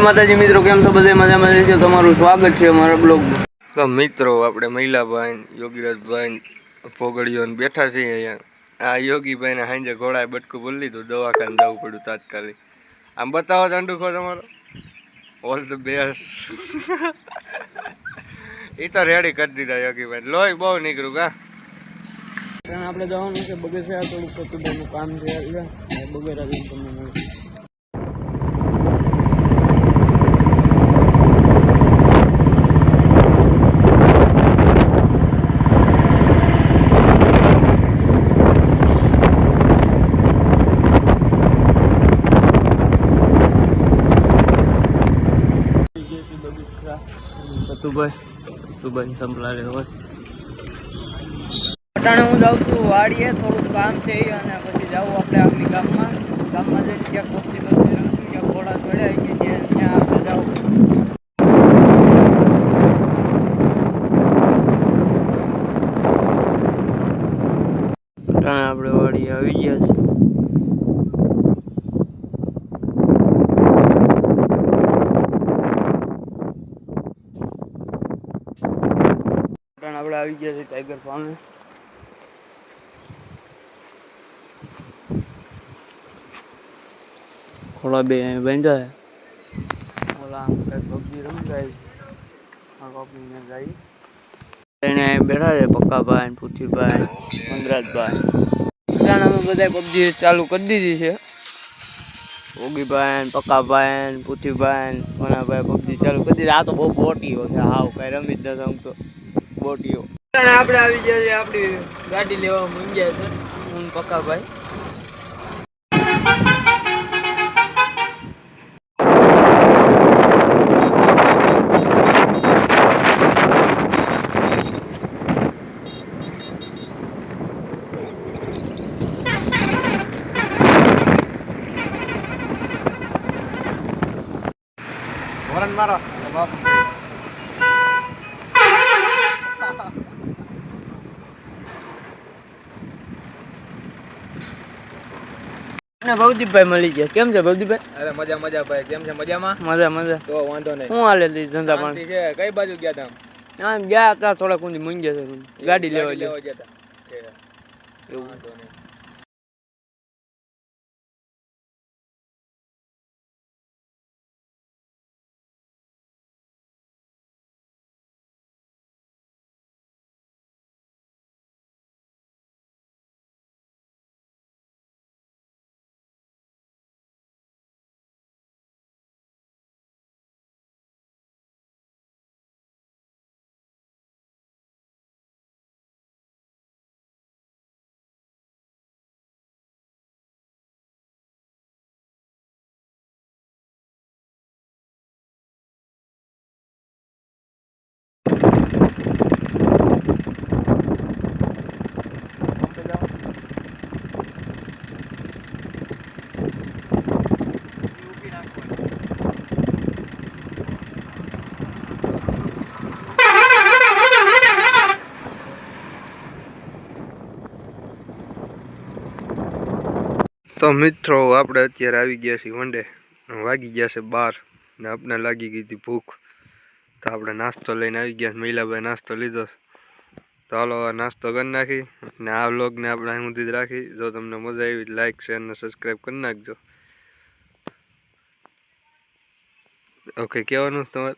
માતાજી મિત્રો, કેમ છો? બધે મજામાં રહેજો. તમારું સ્વાગત છે અમારા બ્લોગમાં. તો મિત્રો, આપણે મહિલાભાઈ, યોગીરાજભાઈ, પોગડીઓ બેઠા છીએ અહીંયા. આ યોગીભાઈને સાંજે ઘોડાએ બટકું બોલી લીધું, દવાખાને જવું પડ્યું તાત્કાલિક. આમ બતાવો ચાંડુખો તમારો. All the best. એ તો રેડી કરી દીધા યોગીભાઈ. લોહી બહુ નીકળ્યું કા. આપણે જવાનું છે બગેરા, થોડું પોતુભાઈનું કામ છે. બગેરા તમને મળે. સતુભાઈ સંભળાવે હોય. અટાણે હું જાઉં છું વાડીએ, થોડુંક કામ છે અને પછી જાઉં આપણે આગલી ગામમાં જઈને ક્યાંક પક્ષી રમશું, ક્યાંક ઘોડા ચડ્યા કે ત્યાં આપણે જાઉં. અટાણે આપણે વાડીએ આવી ગયા છીએ. આપણે આવી ગયા છે ટાઈગર ફાર્મે. થોડા બે બાંધ્યા છે. ઓલા પબજી રમી જાય એને બેઠા છે પક્કાભાઈ, પુથીભાઈ, મંદરાજભાઈ. અમે બધા પબજી ચાલુ કરી દીધી છે. ઓગીભાઈ, પક્કાભાઈ, પુથીભાઈ, સોનાભાઈ પબજી ચાલુ કરી દીધી. આ તો બહુ બોટીઓ છે, હાવ કઈ રમી જ નથી રમતો. બોટીઓ આપણે આવી ગયા છે, આપણી ગાડી લેવા માંગ્યા છે હું પક્કાભાઈ. હોરન મારો બાપ. ભવદીપભાઈ મળી ગયા. કેમ છે ભવદીપભાઈ? અરે મજા મજા ભાઈ. કેમ છે? મજામાં? મજા. તો વાંધો નહીં. હું હાલે ધંધા પાણી છે? કઈ બાજુ ગયા તા? આમ ગયા હતા થોડા કુંજી મૂંગ્યા છે, ગાડી લેવા ગયા હતા. એવું વાંધો નહીં. તો મિત્રો, આપણે અત્યારે આવી ગયા છીએ વંડે. વાગી ગયા છે 12 ને આપણે લાગી ગઈ હતી ભૂખ. તો આપણે નાસ્તો લઈને આવી ગયા. મહિલાભાઈ નાસ્તો લીધો. તો હાલો નાસ્તો કરી નાખી ને આ વ્લોગને આપણે અહીં સુધી જ રાખી. જો તમને મજા આવી લાઈક, શેર ને સબસ્ક્રાઈબ કરી નાખજો. ઓકે, કહેવાનું તમારે?